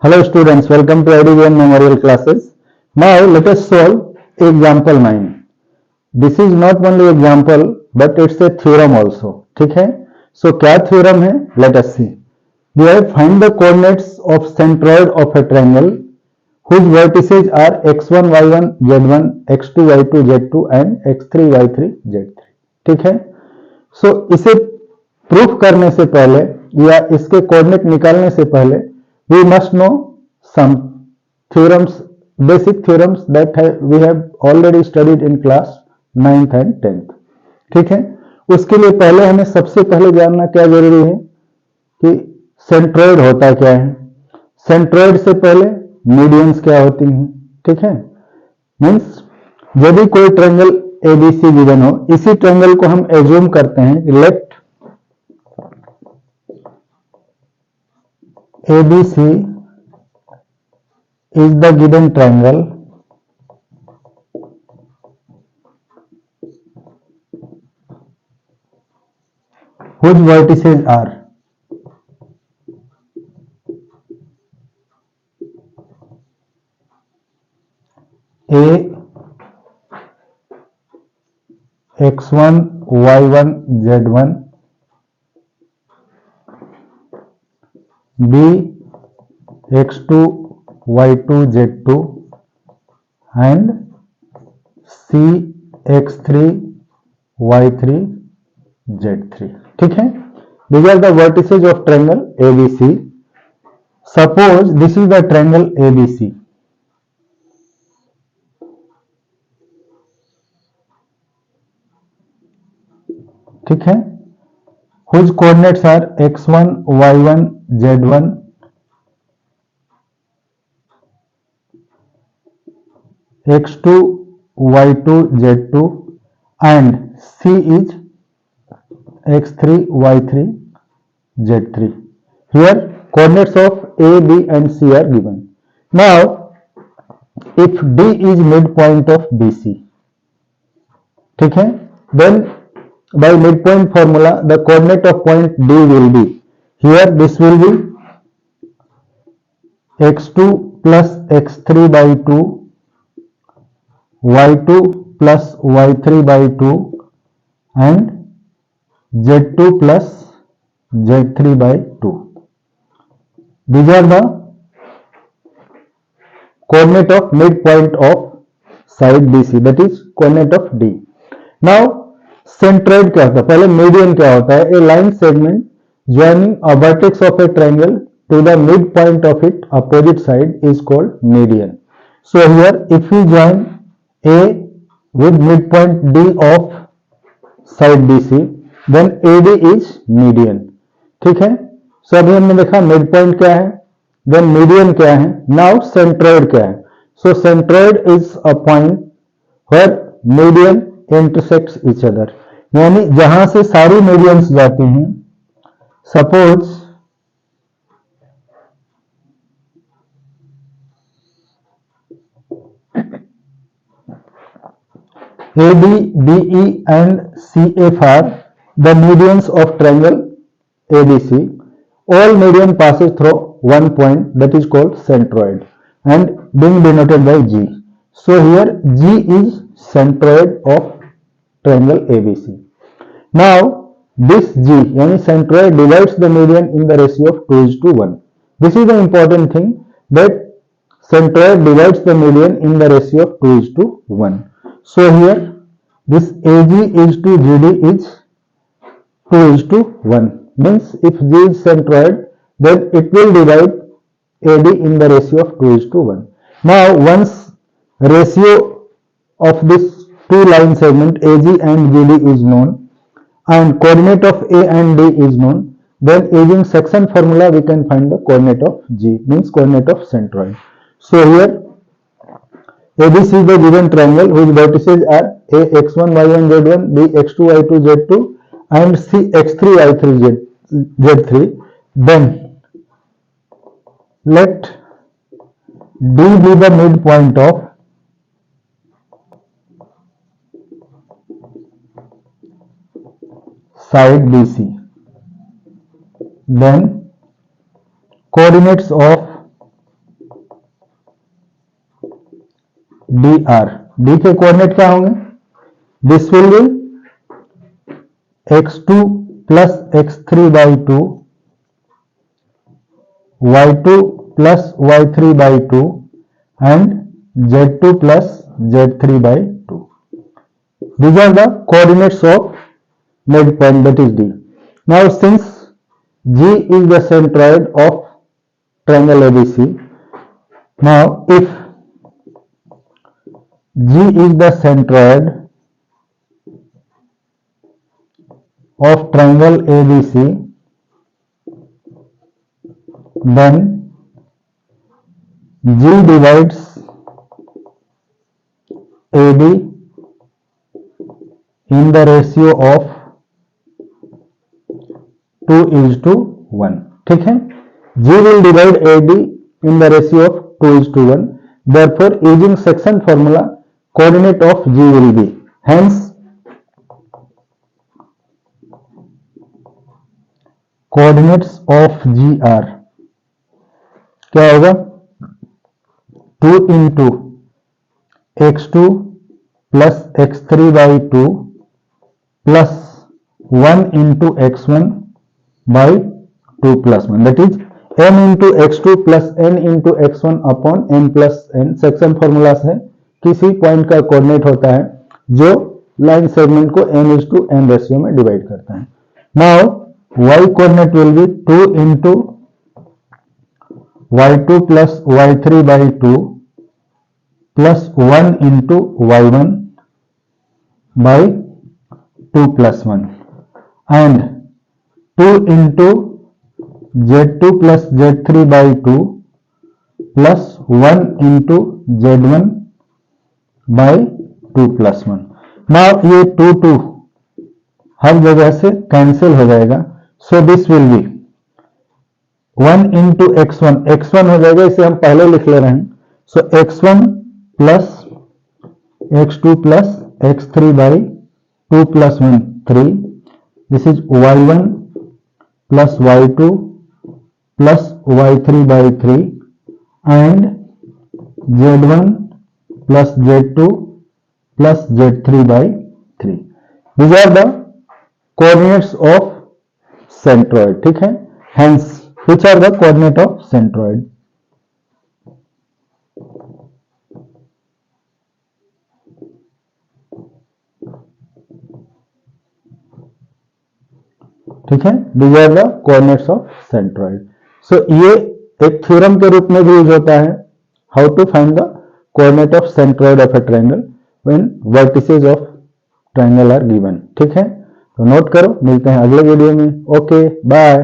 Hello students, welcome to IDVM Memorial classes. Now let us solve example 9. This is not only example but it's a theorem also. ठीक है? So क्या theorem है? Let us see. We have find the coordinates of centroid of a triangle whose vertices are x1 y1 z1 x2 y2 z2 and x3 y3 z3. ठीक है? So इसे proof करने से पहले या इसके कोऑर्डिनेट निकालने से पहले we must know some theorems, basic theorems that we have already studied in class 9th and 10th. ठीक है, उसके लिए पहले हमें सबसे पहले जानना क्या जरूरी है कि सेंट्रोइड होता क्या है. सेंट्रोइड से पहले मीडियंस क्या होती हैं. ठीक है, मीन्स यदि कोई ट्रायंगल एबीसी गिवन हो, इसी ट्रायंगल को हम एज्यूम करते हैं late ABC is the given triangle whose vertices are A x1 y1 z1 B x2 y2 z2 and C x3 y3 z3. ठीक है, these are the vertices of triangle ABC. Suppose this is the triangle ABC. ठीक है, whose coordinates are x1 y1 z1 x2 y2 z2 and C is x3 y3 z3. Here coordinates of A, B and C are given. Now if D is midpoint of BC, ठीक है, then by midpoint formula the coordinate of point D will be, here this will be x2 plus x3 by 2 y2 plus y3 by 2 and z2 plus z3 by 2. These are the coordinate of midpoint of side BC, that is coordinate of D. Now centroid क्या होता है, पहले median क्या होता है. A line segment joining a vertex of a triangle to the midpoint of its opposite side is called median. So here if we join A with midpoint D of side BC, then AD is median. ठीक है, so अभी हमने देखा midpoint क्या है, then median क्या है. Now centroid क्या है. So centroid is a point where median intersects each other, यानी जहां से सारी मीडियंस जाती हैं. Suppose AD, BE and CF are the medians of triangle ABC. All median passes through one point that is called centroid and being denoted by G. So here G is centroid of triangle ABC. Now this G यानी centroid divides the median in the ratio of 2:1. This is the important thing, that centroid divides the median in the ratio of 2:1. So here this AG is to GD is 2:1. Means if G is centroid, then it will divide AD in the ratio of 2:1. Now once ratio of this two line segment AG and GD is known and coordinate of A and D is known, then using section formula we can find the coordinate of G, means coordinate of centroid. So here ABC is the given triangle whose vertices are A x1 y1 z1 B x2 y2 z2 and C x3 y3 z3. Then let D be the midpoint of side BC. Then coordinates of D R, D के coordinate क्या होंगे? This will be x2 plus x3 by 2, y2 plus y3 by 2 and z2 plus z3 by 2. These are the coordinates of midpoint, that is D. Now since G is the centroid of triangle ABC, now if G is the centroid of triangle ABC, then G divides AB in the ratio of 2:1. ठीक है, G will divide AD in the ratio of 2:1. Therefore, using section formula, coordinate of G will be, hence coordinates of G are क्या होगा? 2 into x2 plus x3 by 2 plus 1 into x1 by 2 plus 1, that is m into x2 plus n into x1 upon n plus n. Section formula है, किसी point का coordinate होता है जो line segment को n:n ratio में divide करता है. Now y coordinate will be 2 into y2 plus y3 by 2 plus 1 into y1 by 2 plus 1 and 2 into z2 plus z3 by 2 plus 1 into z1 by 2 plus 1. Now ये 2 हर जगह से cancel हो जाएगा, so this will be 1 into x1, x1 हो जाएगा, इसे हम पहले लिख ले रहे हैं, सो x1 plus x2 plus x3 by 2 plus 1 3, this is y1 plus y2 plus y3 by 3 and z1 plus z2 plus z3 by 3. These are the coordinates of centroid. ठीक है, hence which are the coordinate of centroid? ठीक है, these are the coordinates of centroid. So ये एक theorem के रूप में भी यूज होता है, how to find the coordinate of centroid of a triangle when vertices of triangle are given. ठीक है, तो नोट करो, मिलते हैं अगले वीडियो में. Okay, bye.